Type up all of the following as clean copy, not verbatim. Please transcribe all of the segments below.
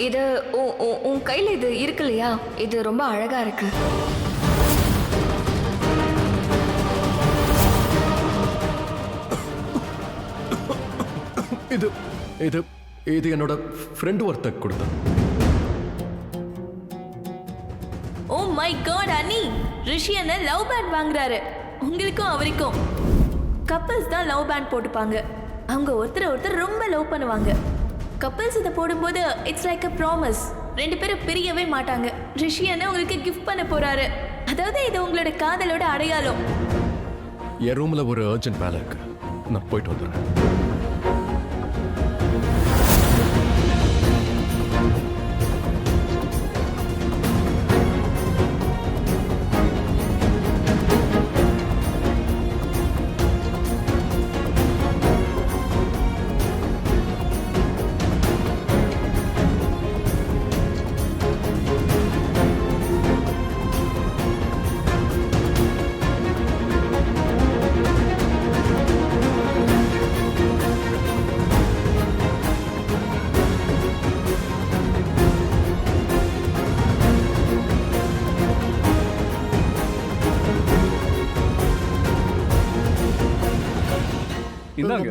இது உன் கையில இது இருக்கு இல்லையா, இது ரொம்ப அழகா இருக்கு. இது இது இது என்னோட ஃப்ரெண்ட் ஒருத்தர் கொடுத்தான். ஓ மை காட் அனி, ரிஷி அண்ணன் லவ் பேண்ட் வாங்குறாரு. உங்களுக்கும் அவருக்கும். கப்பல்ஸ் தான் லவ் பேண்ட் போட்டுப்பாங்க. அவங்க ஒருத்தர் ரொம்ப லவ் பண்ணுவாங்க. கப்பல்ஸ் இதை போடும்போது இட்ஸ் லைக் அ ப்ராமிஸ். 2 பேரும் பிரியவே மாட்டாங்க. ரிஷி அண்ணன் உங்களுக்கு கிஃப்ட் பண்ண போறாரு. அதாவது இது உங்களோட காதலோட அடையாளம். என் ரூம்ல ஒரு அர்ஜென்ட் வேலை இருக்கு, நான் போயிட்டு வந்துடுறேன்.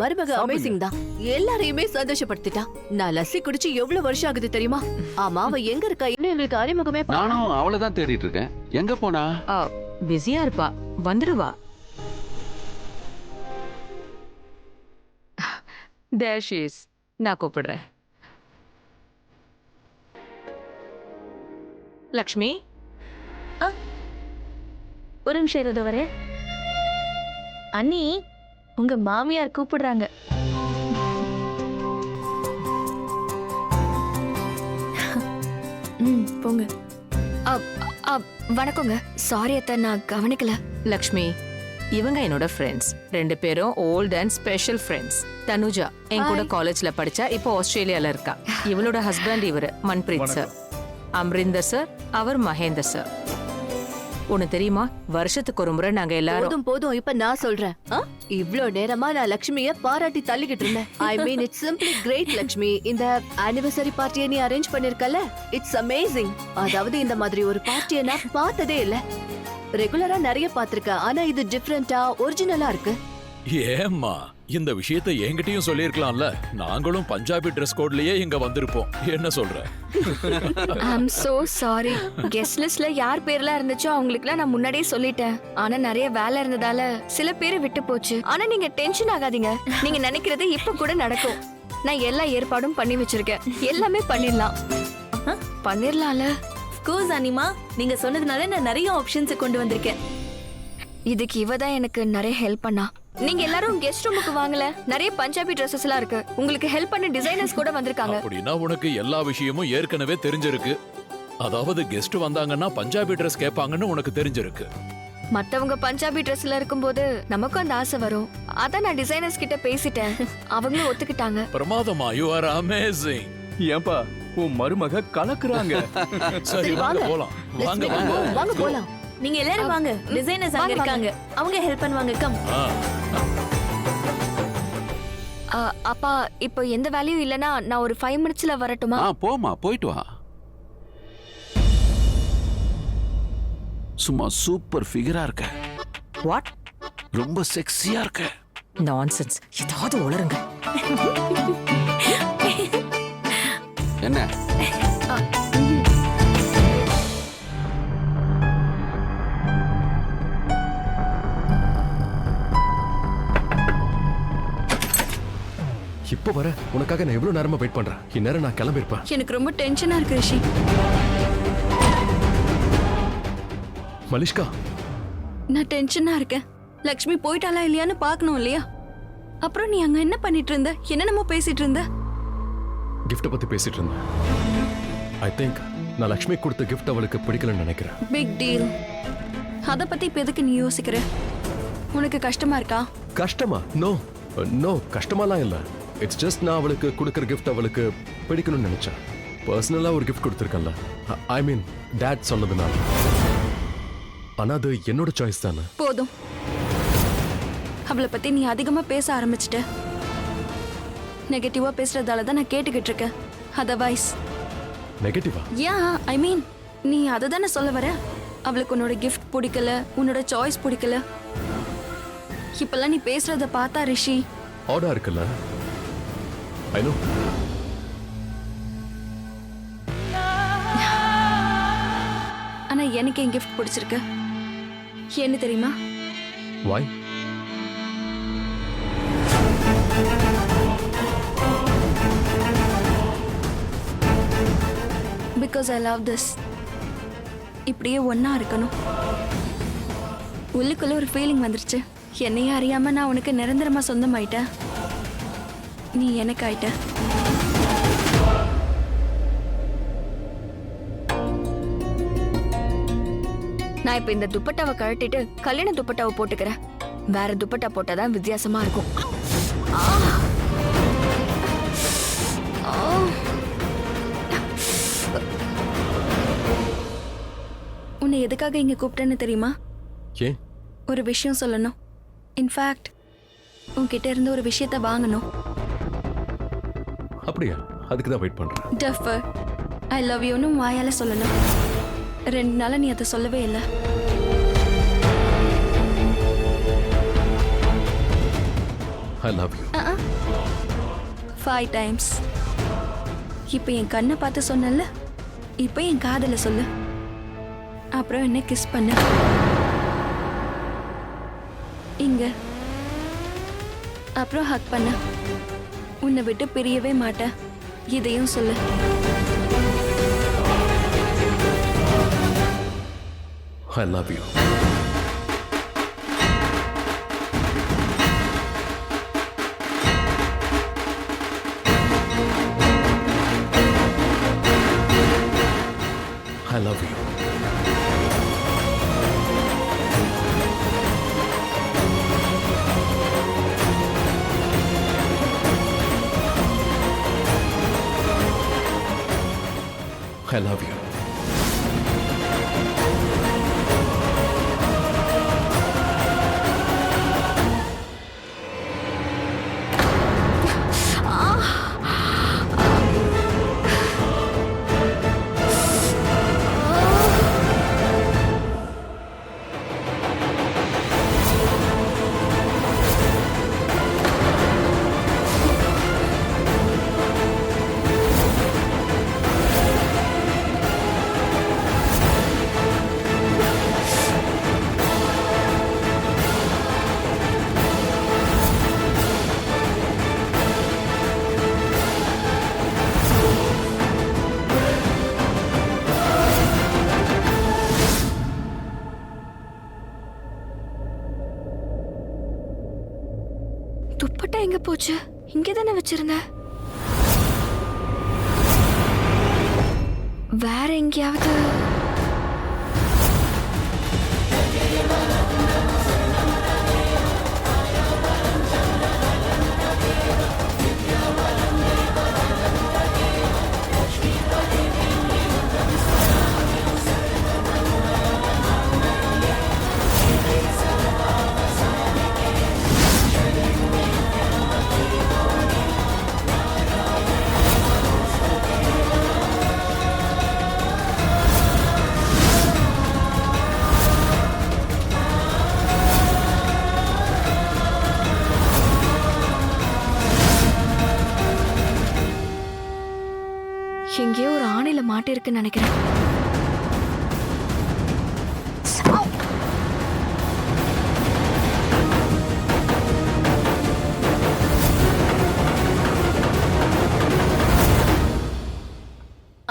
மருமக அமேசிங் தான், எல்லாரையுமே சந்தோஷப்படுத்திட்டா. நான் லஸ்ஸி குடிச்சு எவ்வளவு வருஷம் ஆகுது தெரியுமா? ஆமா, அவ எங்க இருக்கா? இன்னும் எங்களுக்கு அறிமுகமே நானும் அவளை தான் தேடிட்டு இருக்கேன். எங்க போனா? பிஸியா இருப்பா, வந்துடுவா. There she is. நான் கூப்பிடுறேன். லக்ஷ்மி, ஒரு நிமிஷம் இருது வரேன். அண்ணி, உங்க மாமியார் கூப்பிடுறாங்க. போங்க. வணக்கங்க. சாரி அத்தை, நான் கவனிக்கல. லக்ஷ்மி, இவங்க என்னோட ஃப்ரெண்ட்ஸ். 2 பேரும் old and special friends. Tanuja என் கூட காலேஜ்ல படிச்சா, இப்போ ஆஸ்திரேலியால இருக்கா. இவளோட ஹஸ்பண்ட் இவரு மன்பிரீத் சார். அம்ரிந்தர் சார், அவர் மகேந்தர் சார். உனக்கு தெரியுமா, வருஷத்துக்கு ஒரு முறை நாங்க எல்லாரும் போதும். இப்ப நான் சொல்றேன். இவ்ளோ நேரமா நான் லட்சுமிய பாராட்டி தள்ளிக்கிட்டு இருந்தேன். I mean it's simply great Lakshmi. இந்த ஆனிவர்சரி பார்ட்டியை நீ அரேஞ்ச் பண்ணிருக்கல, இட்ஸ் அமேசிங். அதாவது இந்த மாதிரி ஒரு பார்ட்டியை நான் பார்த்ததே இல்ல. ரெகுலரா நிறைய பாத்திருக்கேன், ஆனா இது டிஃபரெண்டா ஒரிஜினலா இருக்கு. ஏம்மா, இந்த விஷயத்தை என்கிட்டயும் சொல்லிருக்கலாம்ல. நாங்களும் பஞ்சாபி ட்ரெஸ் கோட்லயே இங்க வந்திருப்போம். என்ன சொல்ற? I'm so sorry. கெஸ்ட் லிஸ்ட்ல யார் பேர்லாம் இருந்துச்சோ அவங்களுக்குலாம் நான் முன்னாடியே சொல்லிட்டேன். ஆனா நிறைய வேலை இருந்ததால சில பேரை விட்டு போச்சு. ஆனா நீங்க டென்ஷன் ஆகாதீங்க. நீங்க நினைக்கிறது இப்ப கூட நடக்கும். நான் எல்லா ஏற்பாடும் பண்ணி வச்சிருக்கேன். எல்லாமே பண்ணிரலாம்ல. கோஸ் அனிமா, நீங்க சொன்னதுனால நான் நிறைய ஆப்ஷன்ஸ் கொண்டு வந்திருக்கேன். இதுக்கு இவ தான் எனக்கு நிறைய ஹெல்ப் பண்ணா. நீங்க எல்லாரும் கெஸ்ட் ரூமுக்கு வாங்கல, நிறைய பஞ்சாபி Dresses எல்லாம் இருக்கு. உங்களுக்கு ஹெல்ப் பண்ண டிசைனர்ஸ் கூட வந்திருக்காங்க. அப்படின்னா உனக்கு எல்லா விஷயமும் ஏற்கனவே தெரிஞ்சிருக்கு. அதாவது கெஸ்ட் வந்தாங்கன்னா பஞ்சாபி Dress கேட்பாங்கன்னு உனக்கு தெரிஞ்சிருக்கு. மத்தவங்க பஞ்சாபி Dressல இருக்கும்போது நமக்கும் அந்த ஆசை வரும். அதான் நான் டிசைனர்ஸ் கிட்ட பேசிட்டேன். அவங்களும் ஒத்துக்கிட்டாங்க. பிரமாதமா, யூ ஆர் அமேசிங். ஏன்பா உன் மருமக கலக்குறாங்க. சரி வாங்க போலாம். வாங்க போலாம். நீங்க எல்லாரும் வாங்க. டிசைனர்ஸ் அங்க இருக்காங்க, அவங்க ஹெல்ப் பண்ணுவாங்க. கம். அப்பா, இப்போ எந்த வேலையும் இல்லனா நான் ஒரு 5 மினிட்ஸ்ல வரட்டுமா? போமா, போயிட்டு வா. சும்மா சூப்பர் ஃபிகரா இருக்க. வாட்? ரொம்ப செக்ஸியா இருக்க. நான்சென்ஸ். ஏதாவது உளறுங்க. என்ன? இப்போ வர உனக்காக நான் எவ்வளவு நேரமா வெயிட் பண்றேன். இந்நேரம் நான் கிளம்பிருப்பேன். எனக்கு ரொம்ப டென்ஷனா இருக்கு ரிஷி. மலிஷ்கா, நான் டென்ஷனா இருக்கேன். லக்ஷ்மி போயிட்டாளா இல்லையான்னு பார்க்கணும் இல்லையா? அப்புறம் நீ அங்க என்ன பண்ணிட்டு இருந்த? என்னென்னமோ பேசிட்டு இருந்த? கிஃப்ட் பத்தி பேசிட்டு இருந்தேன். ஐ திங்க் நான் லக்ஷ்மி கொடுத்த கிஃப்ட் அவளுக்கு பிடிக்கலன்னு நினைக்கிறேன். Big deal. அத பத்தி இப்ப எதுக்கு நீ யோசிக்கிற? உனக்கு கஷ்டமா இருக்கா? கஷ்டமா? நோ நோ, கஷ்டமாலாம் இல்ல. இட்ஸ் ஜஸ்ட் நான் அவளுக்கு கொடுக்குற கிஃப்ட் அவளுக்கு பிடிக்கணும்னு நினைச்சேன். பர்சனலா ஒரு கிஃப்ட் கொடுத்துருக்கேன்ல, ஐ மீன் டாட் சொன்னதுனால. ஆனா அது என்னோட சாய்ஸ் தானே. போதும், அவளை பத்தி நீ அதிகமா பேச ஆரம்பிச்சிட்ட. நெகட்டிவா பேசுறதால தான் நான் கேட்டுக்கிட்டு இருக்கேன். அதர்வைஸ் நெகட்டிவா? யா ஐ மீன் நீ அதை தானே சொல்ல வர. அவளுக்கு உன்னோட கிஃப்ட் பிடிக்கல, உன்னோட சாய்ஸ் பிடிக்கல. இப்பெல்லாம் நீ பேசுறத பார்த்தா ரிஷி ஆடா இருக்குல்ல? I know. ஆனா எனக்கு என் கிஃப்ட் பிடிச்சிருக்கு. என்ன தெரியுமா? Why? Because I love this. இப்படியே ஒண்ணா இருக்கணும். உள்ளுக்குள்ள ஒரு ஃபீலிங் வந்துருச்சு. என்னையே அறியாம நான் உனக்கு நிரந்தரமா சொந்தமாயிட்டேன். நீ எனக்கு ஆயிட்ட. நான் இப்ப இந்த துப்பட்டாவை கழட்டிட்டு கல்யாண துப்பட்டாவை போட்டுக்கிறேன். வேற துப்பட்டா போட்டாதான் வித்தியாசமா இருக்கும். உன்னை எதுக்காக இங்க கூப்பிட்டேன்னு தெரியுமா? ஏன்? ஒரு விஷயம் சொல்லணும். இன்ஃபேக்ட் உன்கிட்ட இருந்து ஒரு விஷயத்தை வாங்கணும். அப்படியா? அதுக்கு தான் வெயிட் பண்றேன். டஃபர் ஐ லவ் யூன்னு வாயால சொல்லணும். 2 நாளா நீ அதை சொல்லவே இல்லை. I love you. 5 times. இப்போ என் கண்ணை பார்த்து சொன்னல, இப்போ என் காதல சொல்லு. அப்புறம் என்ன கிஸ் பண்ண. இங்க. அப்புறம் ஹக் பண்ண. உன்னை விட்டு பிரியவே மாட்டேன். இதையும் சொல்லு. I love you. I love you. I love you. Dupatta எங்க போச்சு? இங்கே தானே வச்சிருந்த. வேற எங்கேயாவது? எங்கேயோ ஒரு ஆணையில மாட்டி இருக்குன்னு நினைக்கிறேன்.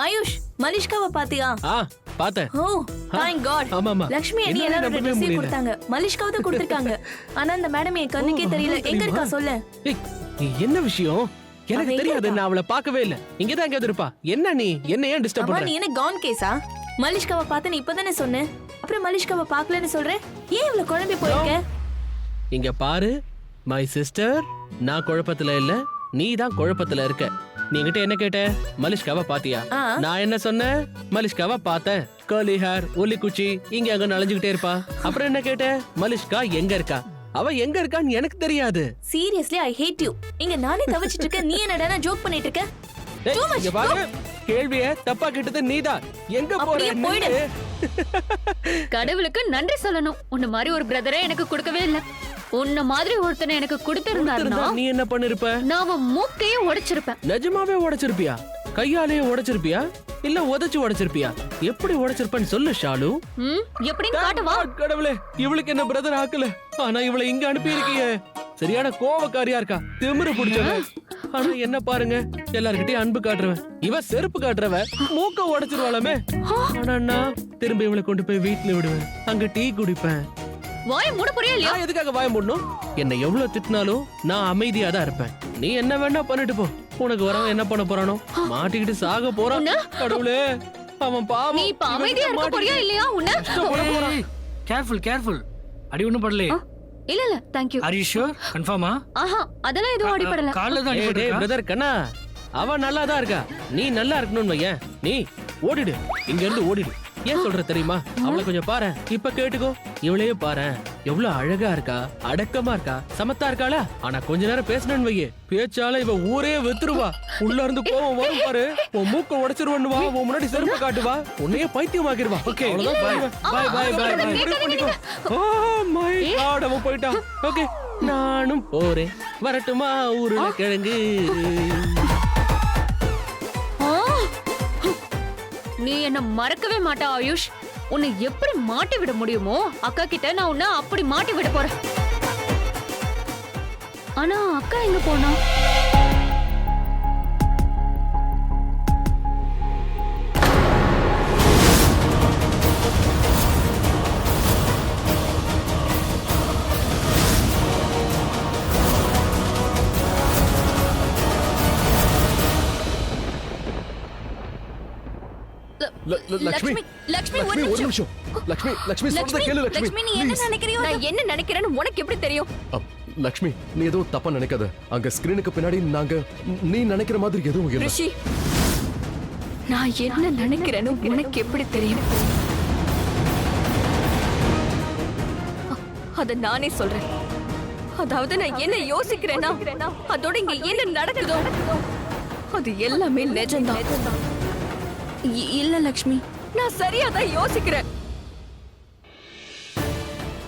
ஆயுஷ், மலிஷ்காவை பாத்தியா? பார்த்தேன். ஓ thank god. ஆமாமா. லக்ஷ்மி அண்ணி எல்லாரோட ட்ரெஸ்ஸே கொடுத்தாங்க. மலிஷ்காவை தான் கொடுத்திருக்காங்க. ஆனா அந்த மேடம் என் கண்ணுக்கே தெரியல. எங்க இருக்கா சொல்லு. என்ன விஷயம்? எனக்கு தெரியாது. நான் அவளை பார்க்கவே இல்ல. இங்கதான் எங்கேயாவது இருப்பா. என்ன நீ என்ன ஏன் டிஸ்டர்ப் அம்மா, பண்ற? நீ என்ன கான் கேஸா? மலிஷ்காவை பார்த்தேன்னு இப்பதானே சொன்னேன். அப்புறம் மலிஷ்காவை பார்க்கலன்னு சொல்றேன். ஏன் இவ்வளவு குழம்பி போயிருக்க? இங்க பாரு மை சிஸ்டர், நான் குழப்பத்துல இல்ல, நீ தான் குழப்பத்துல இருக்க. நீ கிட்ட என்ன கேட்ட? மலிஷ்காவை பாத்தியா? நான் என்ன சொன்னேன்? மலிஷ்காவை பார்த்தேன். கர்லி ஹேர், ஒல்லி குச்சி, இங்க அங்க நலஞ்சுக்கிட்டே இருப்பா. அப்புறம் என்ன கேட்ட? மலிஷ்கா எங்க இருக்கா? அவ எங்க இருக்கான்னு எனக்கு தெரியாது. Seriously I hate you. இங்க நானே தவிச்சிட்டு இருக்கேன். நீ என்னடா ஜோக் பண்ணிட்டு இருக்க? இங்க பாரு. கேள்விய தப்பா கேட்டது நீதான். எங்க போற? அப்படியே போயிடு. கடவுளுக்கு நன்றி சொல்லணும். உன்ன மாதிரி ஒரு பிரதரே எனக்கு கொடுக்கவே இல்ல. உன்ன மாதிரி ஒருத்தனை எனக்கு கொடுத்திருந்தாருன்னா நீ என்ன பண்ணிருப்ப? நான் அவன் மூக்கையே உடைச்சிருப்பேன். நிஜமாவே உடைச்சிருப்பியா? கையாலேயே உடைச்சிருப்பியா? இல்ல உதைச்சு உடைச்சிருப்பியா? எப்படி உடைச்சிருப்பேன்னு சொல்லு ஷாலு. எப்படின்னு காட்டவா? கடவுளே, இவளுக்கு என்ன பிரதர் ஆக்கல. ஆனா இவளை இங்க அனுப்பி இருக்கீங்க. சரியான கோவக்காரியா இருக்கா, திமிரு பிடிச்சவ. ஆனா என்ன பாருங்க, எல்லார்கிட்டயும் அன்பு காட்டுறவன். இவ செருப்பு காட்டுறவ, மூக்க உடைச்சிருவாளமே. ஆனா நான் திரும்ப இவளை கொண்டு போய் வீட்டுல விடுவேன். அங்க டீ குடிப்பேன். வாய மூட போறியா இல்லையா? நான் எதுக்காக வாய மூடணும்? என்னை எவ்வளவு திட்டினாலும் நான் அமைதியா தான் இருப்பேன். நீ என்ன வேணா பண்ணிட்டு போ. உனக்கு வரவன் என்ன பண்ண போறானோ? மாட்டிக்கிட்டு சாக போறான். கடவுளே, அவன் பாவம். நீ இப்ப அமைதியா இருக்க போறியா இல்லையா? உன்ன கேர்ஃபுல் கேர்ஃபுல். அடி ஒண்ணும் படல. இல்ல இல்ல, thank you. Are you sure? கன்ஃபார்மா? ஆஹா, அதெல்லாம் எதுவும் அடிபடல. கால்ல தான் டேய் அடிபட்டிருக்கா? பிரதர் கண்ணா, அவ நல்லா தான் இருக்கா. நீ நல்லா இருக்கணும்னு வையேன். நீ ஓடிடு, இங்க இருந்து ஓடிடு. ஏன் சொல்ற தெரியுமா? அவளை கொஞ்சம் பாரு. இப்ப கேட்டுக்கோ. இவளையே பாரு, எவ்வளவு அழகா இருக்கா, அடக்கமா இருக்கா, சமத்தா இருக்காளா. ஆனா கொஞ்ச நேரம் பேசணும்னு வையே, பேச்சால இவ ஊரே வெத்துருவா. உள்ள இருந்து கோவம் வரும் பாரு. உன் மூக்க உடைச்சிருவா, உன் முன்னாடி செருப்பு காட்டுவா, உன்னையே பைத்தியமாக்கிடுவா. ஓகே, அவ்வளவுதான். பாய் பாய் பாய் பாய். முடிவு பண்ணிக்கோ. ஓ மை காட், அவன் போயிட்டான். ஓகே, நானும் போறேன். வரட்டுமா ஊருல கிழங்கு? நீ என்ன மறக்கவே மாட்டா ஆயுஷ். உன்னை எப்படி மாட்டி விட முடியுமோ அக்கா கிட்ட நான் உன்னை அப்படி மாட்டி விட போறேன். ஆனா அக்கா எங்க போனா? லக்ஷ்மி, லக்ஷ்மி ஒரு லக்ஷ்மி, ஒரு நிமிஷம். நிமிஷம். லக்ஷ்மி, லக்ஷ்மி சொல்றத கேளு லக்ஷ்மி. லக்ஷ்மி, நீ என்ன Please. நினைக்கிறியோ? நான் என்ன நினைக்கிறேன்னு உனக்கு எப்படி தெரியும்? லக்ஷ்மி, நீ எதுவும் தப்பா நினைக்காத. அங்க ஸ்கிரீனுக்கு பின்னாடி நாங்க நீ நினைக்கிற மாதிரி எதுவும் இல்ல. ரிஷி, நான் என்ன நினைக்கிறேன்னு உனக்கு எப்படி தெரியும்? அத நானே சொல்றேன். அதாவது நான் என்ன யோசிக்கிறேன்னா, அதோட இங்க என்ன நடக்குதோ அது எல்லாமே நிஜம்தான். இல்ல லக்ஷ்மி, நான் சரியா தான் யோசிக்கிறேன்.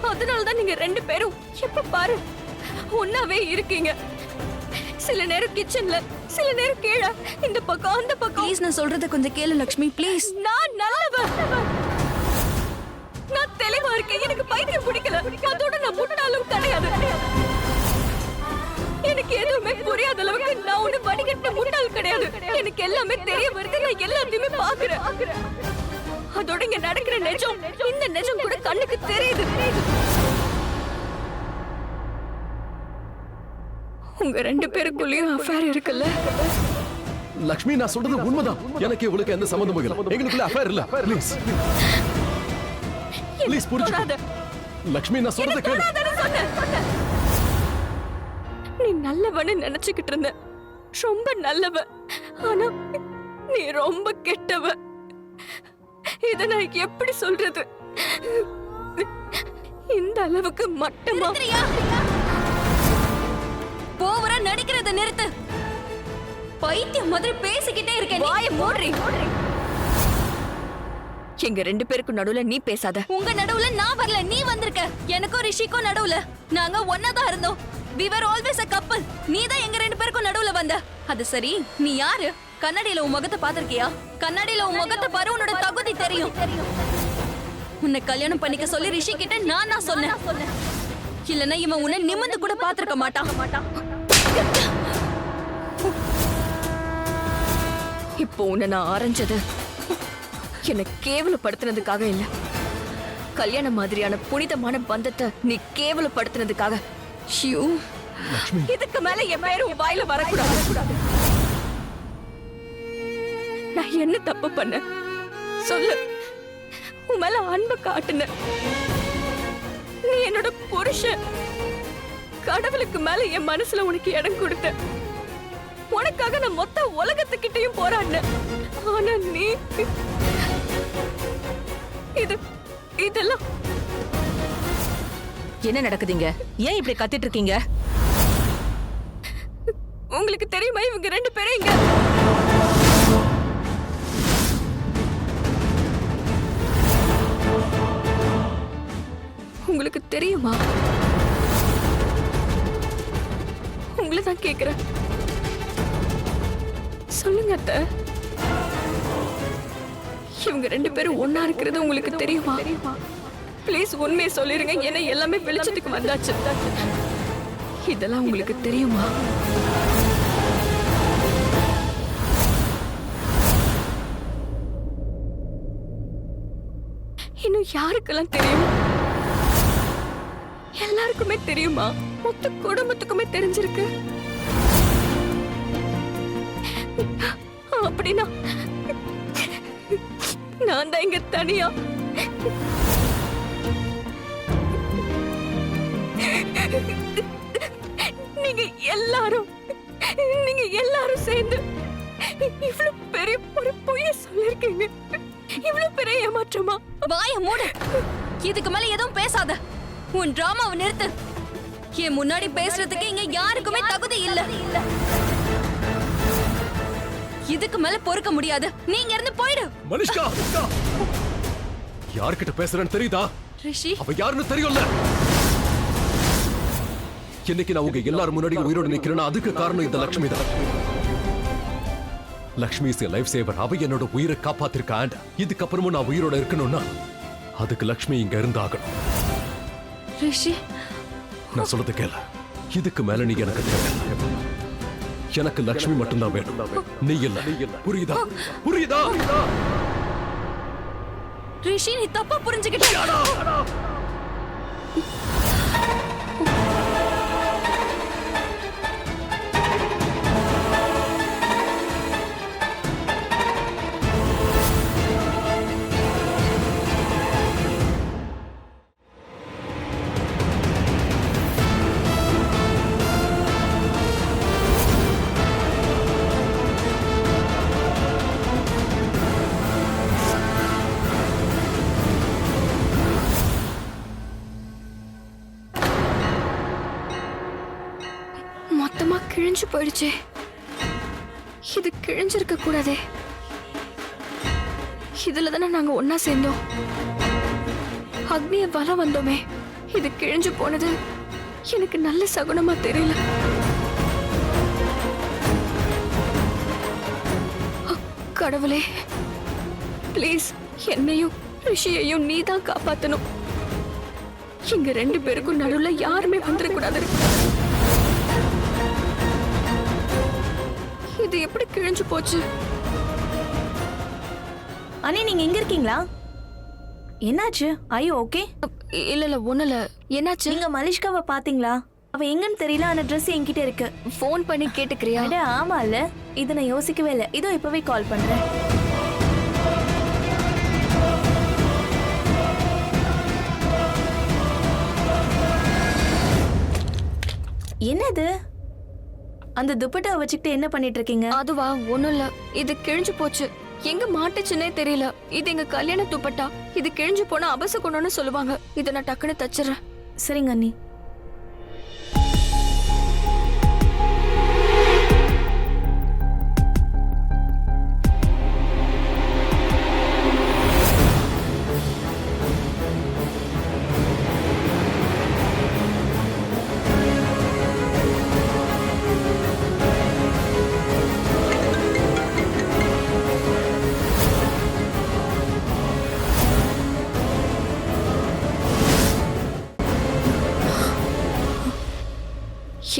அதனாலதான் நீங்க ரெண்டு பேரும் எப்ப பாரு ஒன்னாவே இருக்கீங்க. சில நேரம் கிச்சன்ல, சில நேரம் கீழே, இந்த பக்கம் அந்த பக்கம். ப்ளீஸ், நான் சொல்றத கொஞ்சம் கேளு லக்ஷ்மி, ப்ளீஸ். நான் நல்லவ, நான் தெளிவா இருக்கேன். எனக்கு பைத்தியம் பிடிக்கல. அதோட நான் முட்டாளும் கிடையாது. எனக்கு எதுவுமே புரியாத அளவுக்கு நான் ஒண்ணு வடிகட்ட முட்டாள் கிடையாது. எனக்கு எல்லாமே தெரிய வருது. நான் எல்லாத்தையுமே பாக்குறேன். அதோட இங்க நடக்கிற நிஜம், இந்த நிஜம் கூட கண்ணுக்கு தெரியுது. உங்க ரெண்டு பேருக்குள்ளேயும் அஃபேர் இருக்குல்ல? லக்ஷ்மி, நான் சொல்றது உண்மைதான். எனக்கு இவளுக்கு எந்த சம்பந்தமும் இல்ல. எங்களுக்குள்ள அஃபேர் இல்ல. ப்ளீஸ் ப்ளீஸ் புரிஞ்சுக்கோ. லக்ஷ்மி, நான் சொல்றத கேளு. நீ நல்லவன்னு நினைச்சுக்கிட்டு இருந்த, ரொம்ப நல்லவ. ஆனா நீ ரொம்ப கெட்டவ. இத நான் எப்படி சொல்றது? இந்த அளவுக்கு மட்டமா? ஓவரா நடிக்கிறத நிறுத்து. பைத்தியம் மாதிரி பேசிக்கிட்டே இருக்க. வாயை மூடுறி. எங்க ரெண்டு பேருக்கும் நடுவுல நீ பேசாத. உங்க நடுவுல நான் வரல, நீ வந்திருக்க. எனக்கும் ரிஷிக்கும் நடுவுல நாங்க ஒன்னாதான் இருந்தோம். We were always a couple. நீ தான் எங்க ரெண்டு பேருக்கும் நடுவுல வந்த. அது சரி, நீ யாரு? கண்ணாடியில உன் முகத்தை பாத்திருக்கியா? கண்ணாடியில உன் முகத்தை பாரு, உன்னோட தகுதி தெரியும். உன்னை கல்யாணம் பண்ணிக்க சொல்லி ரிஷி கிட்ட நான் சொன்னேன். இல்லனா இவன் உன்னை நிமிர்ந்து கூட பாத்திருக்க மாட்டான். இப்போ உன்னை நான் ஆரஞ்சது என்னை கேவலப்படுத்தினதுக்காக இல்ல. கல்யாணம் மாதிரியான புனிதமான பந்தத்தை நீ கேவலப்படுத்தினதுக்காக. ஷியூ, இதுக்கு மேல என் பேரு உன் வாயில வரக்கூடாது. நான் என்ன தப்பு பண்ண சொல்லு. உன் மேல அன்பு காட்டுன. நீ என்னோட புருஷன். கடவுளுக்கு மேல என் மனசுல உனக்கு இடம் கொடுத்த. உனக்காக நான் மொத்த உலகத்துக்கிட்டையும் போராடினேன். ஆனா நீ இதெல்லாம் என்ன நடக்குதுங்க? ஏன் இப்படி கத்திட்டு இருக்கீங்க? உங்களுக்கு தெரியுமா இவங்க ரெண்டு பேரும் இங்க? தெரியுமா? உங்களை தான் கேக்குறேன். சொல்லுங்க அத்தை. இவங்க 2 பேரும் ஒண்ணா இருக்கிறது உங்களுக்கு தெரியுமா? ப்ளீஸ் உண்மையை சொல்லிருங்க. ஏன்னா எல்லாமே வெளிச்சத்துக்கு வந்தாச்சு. இதெல்லாம் உங்களுக்கு தெரியுமா? இன்னும் யாருக்கெல்லாம் தெரியும்? எல்லாருக்குமே தெரியுமா? மொத்த குடும்பத்துக்குமே தெரிஞ்சிருக்கு. அப்படின்னா நான் தான் இங்க தனியா நீங்க எல்லாரும் சேர்ந்து இவ்வளவு பெரிய ஒரு பொய்ய சொல்லிருக்கீங்க. இவ்வளவு பெரிய ஏமாற்றமா? வாய மூடு. இதுக்கு மேல எதுவும் பேசாத. உன் டிராமாவை நிறுத்து. என் முன்னாடி பேசுறதுக்கு இங்க யாருக்குமே தகுதி இல்ல. இதுக்கு மேல பொறுக்க முடியாது. நீங்க இருந்து போயிடு. மனிஷ்கா, யார்கிட்ட பேசுறேன்னு தெரியுதா? ரிஷி, அவ யாருன்னு தெரியும்ல. இன்னைக்கு நான் உங்க எல்லாரும் முன்னாடி உயிரோடு நிக்கிறேன்னா அதுக்கு காரணம் இந்த லட்சுமி தான். லட்சுமி இஸ் லைஃப் சேவர். அவ என்னோட உயிரை காப்பாத்திருக்கா. இதுக்கப்புறமும் நான் உயிரோட இருக்கணும்னா அதுக்கு லட்சுமி இங்க இருந்தாகணும். ரிஷி, நான் சொல்றது கேளு. இதுக்கு மேல நீ எனக்கு தேவையில்லை. எனக்கு லட்சுமி மட்டும்தான் வேணும். நீ இல்ல. புரியுதா? புரியுதா? ரிஷி, நீ தப்பா புரிஞ்சுக்கிட்ட. மொத்தமா கிழிஞ்சு போயிடுச்சே. இது கிழிஞ்சிருக்க கூடாதே. இதுல தானே நாங்க ஒன்னா சேர்ந்தோம். அக்னிய வல வந்தோமே. இது கிழிஞ்சு போனது எனக்கு நல்ல சகுனமா தெரியல. கடவுளே, ப்ளீஸ் என்னையும் ரிஷியையும் நீ தான் காப்பாத்தணும். இங்க 2 பேருக்கும் நடுவுல யாருமே வந்துடக்கூடாது. இது எப்படி கிழிஞ்சு போச்சு? அண்ணி, நீங்க எங்க இருக்கீங்களா? என்னாச்சு? ஐயோ, ஓகே. இல்ல ஒண்ணுல. என்னாச்சு? நீங்க மலிஷ்காவை பாத்தீங்களா? அவ எங்கன்னு தெரியல. ஆனா ட்ரெஸ் என்கிட்ட இருக்கு. போன் பண்ணி கேட்டுக்கிறியா? அட ஆமா இல்ல, இத நான் யோசிக்கவே இல்ல. இதோ இப்பவே கால் பண்றேன். என்னது? அந்த துப்பட்டா வச்சுக்கிட்டு என்ன பண்ணிட்டு இருக்கீங்க? அதுவா? ஒண்ணும் இல்ல. இது கிழிஞ்சு போச்சு. எங்க மாட்டுச்சுன்னே தெரியல. இது எங்க கல்யாண துப்பட்டா. இது கிழிஞ்சு போனா அபசகுணம்னு சொல்லுவாங்க. இத நான் டக்குன்னு தச்சிடுறேன். சரிங்க அண்ணி.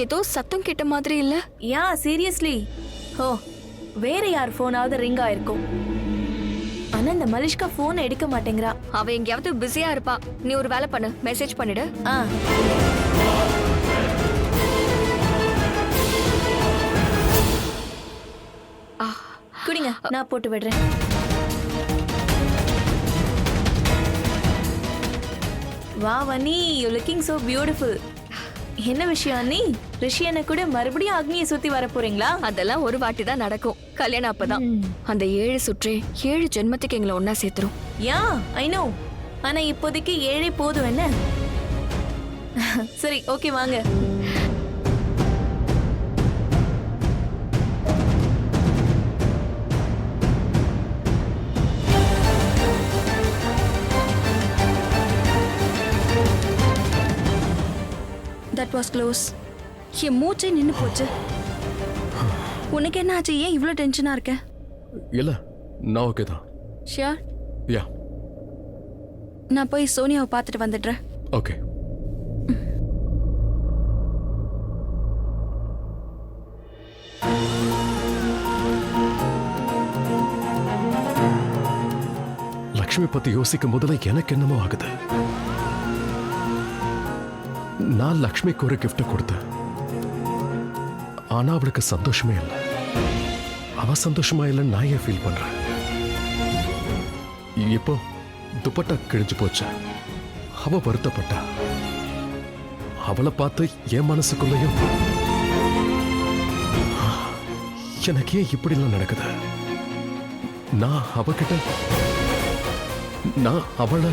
ஏதோ சத்தம் கேட்ட மாதிரி இல்ல? யா, சீரியஸ்லி. ஓ, வேற யார் போனாவது ரிங் ஆயிருக்கும். ஆனா இந்த மலிஷ்கா போன் எடுக்க மாட்டேங்கிறா. அவ எங்கேயாவது பிஸியா இருப்பா. நீ ஒரு வேலை பண்ணு, மெசேஜ் பண்ணிடு. குடிங்க, நான் போட்டு விடுறேன். வா வனி, யூ லுக்கிங் சோ பியூட்டிஃபுல். என்ன விஷயம் அண்ணி? ரிஷி என்ன கூட மறுபடியும் அக்னியை சுத்தி வர போறீங்களா? அதெல்லாம் ஒரு வாட்டி தான் நடக்கும். கல்யாணம் அப்பதான். அந்த 7 சுற்றே 7 ஜென்மத்துக்கு எங்களை ஒன்னா சேர்த்துரும். யா, ஐ நோ. ஆனா இப்போதைக்கு 7 போதும் என்ன? சரி, ஓகே, வாங்க. That was close. என் மூச்சே நின்னு போச்சு. உனக்கு என்ன ஆச்சு? ஏன் இவ்ளோ டென்ஷனா இருக்க? இல்ல நான் ஓகே தான். ஷியோர்? யா நான் போய் சோனியாவை பார்த்துட்டு வந்துடுறேன். ஓகே. லக்ஷ்மி பத்தி யோசிக்கும் போதுல எனக்கு என்னமோ ஆகுது. நான் லக்ஷ்மிக்கு ஒரு gift கொடுத்தேன், ஆனா அவளுக்கு சந்தோஷமே இல்லை. அவ சந்தோஷமா இல்லைன்னு நான் ஏன் ஃபீல் பண்றேன்? இப்போ துப்பட்டா கிழிஞ்சு போச்சு, அவ வருத்தப்பட்டா. அவளை பார்த்து என் மனசுக்குள்ளேயும் எனக்கு ஏன் இப்படிலாம் நடக்குது? நான் அவளை